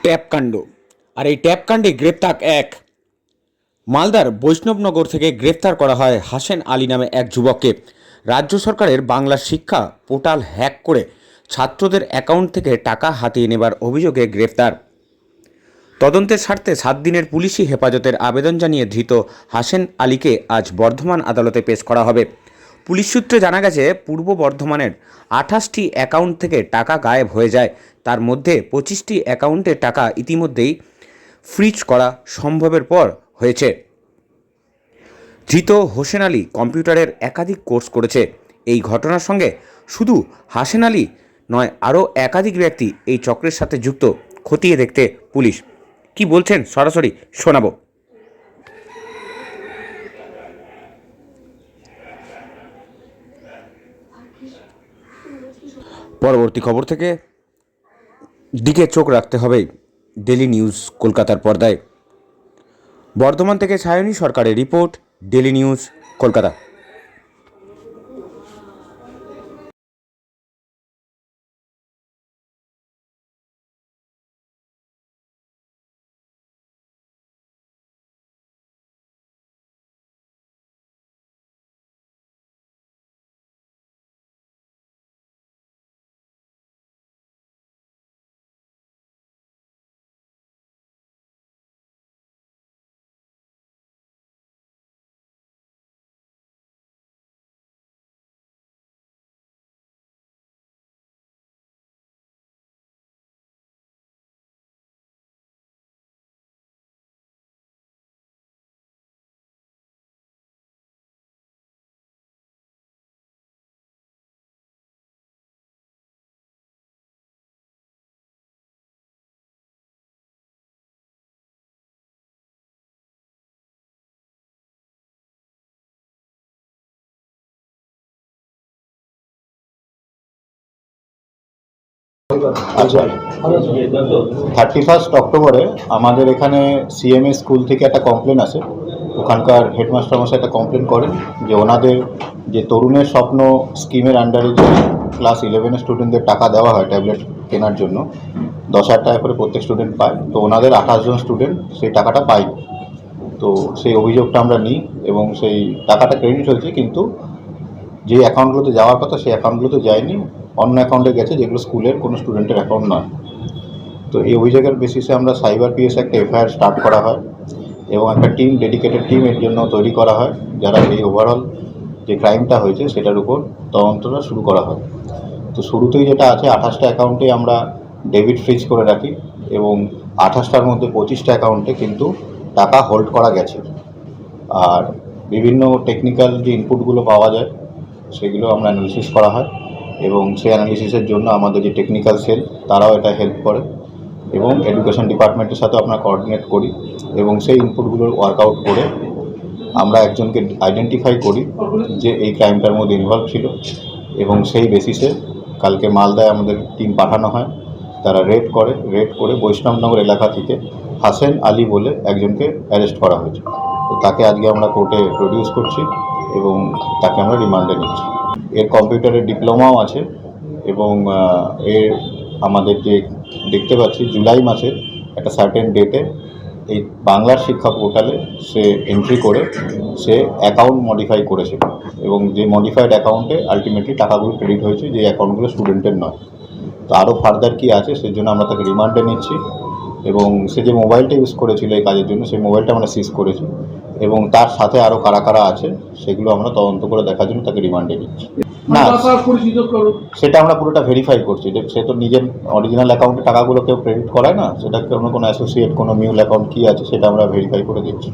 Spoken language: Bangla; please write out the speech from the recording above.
ট্যাপকাণ্ড। আর এই ট্যাপকাণ্ডে গ্রেপ্তার এক মালদার বৈষ্ণবনগর থেকে গ্রেপ্তার করা হয় হাসেন আলী নামে এক যুবককে। রাজ্য সরকারের বাংলা শিক্ষা পোর্টাল হ্যাক করে ছাত্রদের অ্যাকাউন্ট থেকে টাকা হাতিয়ে নেবার অভিযোগে গ্রেপ্তার। তদন্তের স্বার্থে 7 দিনের পুলিশি হেফাজতের আবেদন জানিয়ে ধৃত হাসেন আলীকে আজ বর্ধমান আদালতে পেশ করা হবে। পুলিশ সূত্রে জানা গেছে, পূর্ব বর্ধমানের 28টি অ্যাকাউন্ট থেকে টাকা গায়েব হয়ে যায়। তার মধ্যে 25টি অ্যাকাউন্টে টাকা ইতিমধ্যেই ফ্রিজ করা সম্ভবের পর হয়েছে। ধৃত হোসেন আলী কম্পিউটারের একাধিক কোর্স করেছে। এই ঘটনার সঙ্গে শুধু হাসেন আলী নয়, আরও একাধিক ব্যক্তি এই চক্রের সাথে যুক্ত খতিয়ে দেখতে পুলিশ। কি বলছেন সরাসরি শোনাবো। পরবর্তী খবর থেকে দিকে চোখ রাখতে হবে ডেলি নিউজ কলকাতার পর্দায়। বর্ধমান থেকে সায়নী সরকারের রিপোর্ট, ডেলি নিউজ কলকাতা। আচ্ছা, 31 অক্টোবরে আমাদের এখানে সিএমএ স্কুল থেকে একটা কমপ্লেন আসে। ওখানকার হেডমাস্টার মশাই একটা কমপ্লেন করেন যে ওনাদের যে তরুণের স্বপ্ন স্কিমের আন্ডারে যে ক্লাস 11 স্টুডেন্টদের টাকা দেওয়া হয় ট্যাবলেট কেনার জন্য, 10,000 টাকা করে প্রত্যেক স্টুডেন্ট পায়। তো ওনাদের 28 জন স্টুডেন্ট সেই টাকাটা পায়। তো সেই অভিযোগটা আমরা নিই এবং সেই টাকাটা ক্রেডিট হয়েছে, কিন্তু যে অ্যাকাউন্টগুলোতে যাওয়ার কথা সেই অ্যাকাউন্টগুলোতে যায়নি, অন্য অ্যাকাউন্টে গেছে যেগুলো স্কুলের কোনো স্টুডেন্টের অ্যাকাউন্ট নয়। তো এই অভিযোগের বেসিসে আমরা সাইবার পিএস একটা এফআইআর স্টার্ট করা হয় এবং একটা টিম, ডেডিকেটেড টিম এর জন্য তৈরি করা হয়, যারা এই ওভারঅল যে ক্রাইমটা হয়েছে সেটার উপর তদন্তটা শুরু করা হয়। তো শুরুতেই যেটা আছে, 28টা অ্যাকাউন্টে আমরা ডেবিট ফ্রিজ করে রাখি এবং 28টার মধ্যে 25টা অ্যাকাউন্টে কিন্তু টাকা হোল্ড করা গেছে। আর বিভিন্ন টেকনিক্যাল যে ইনপুটগুলো পাওয়া যায় সেগুলো আমরা অ্যানালিসিস করা হয় এবং সেই অ্যানালিসিসের জন্য আমাদের যে টেকনিক্যাল সেল তারাও এটা হেল্প করে এবং এডুকেশন ডিপার্টমেন্টের সাথে আমরা কোঅর্ডিনেট করি এবং সেই ইনপুটগুলোর ওয়ার্কআউট করে আমরা একজনকে আইডেন্টিফাই করি যে এই ক্রাইমটার মধ্যে ইনভলভ ছিল এবং সেই বেসিসে কালকে মালদায় আমাদের টিম পাঠানো হয়। তারা রেড করে বৈষ্ণবনগর এলাকা থেকে হাসেন আলী বলে একজনকে অ্যারেস্ট করা হয়েছে। তো তাকে আজকে আমরা কোর্টে প্রডিউস করছি এবং তাকে আমরা রিমান্ডে নিচ্ছি। এর কম্পিউটারের ডিপ্লোমাও আছে এবং এর আমাদের যে দেখতে পাচ্ছি জুলাই মাসে একটা সার্টেন ডেটে এই বাংলার শিক্ষা পোর্টালে সে এন্ট্রি করে সে অ্যাকাউন্ট মডিফাই করেছে এবং যে মডিফাইড অ্যাকাউন্টে আলটিমেটলি টাকাগুলো ক্রেডিট হয়েছে, যে অ্যাকাউন্টগুলো স্টুডেন্টের নয়। তো আরও ফার্দার কী আছে সেই জন্য আমরা তাকে রিমান্ডে নিচ্ছি এবং সে যে মোবাইলটা ইউজ করেছিল এই কাজের জন্য সেই মোবাইলটা আমরা সিজ করেছি এবং তার সাথে আরও কারা কারা আছে সেগুলো আমরা তদন্ত করে দেখার জন্য তাকে রিমান্ডে নিচ্ছি। না, সেটা আমরা পুরোটা ভেরিফাই করছি। সে তো নিজের অরিজিনাল অ্যাকাউন্টে টাকাগুলো কেউ ক্রেডিট করায় না, সেটা কোনো অ্যাসোসিয়েট কোনো মিউল অ্যাকাউন্ট কী আছে সেটা আমরা ভেরিফাই করে দিচ্ছি।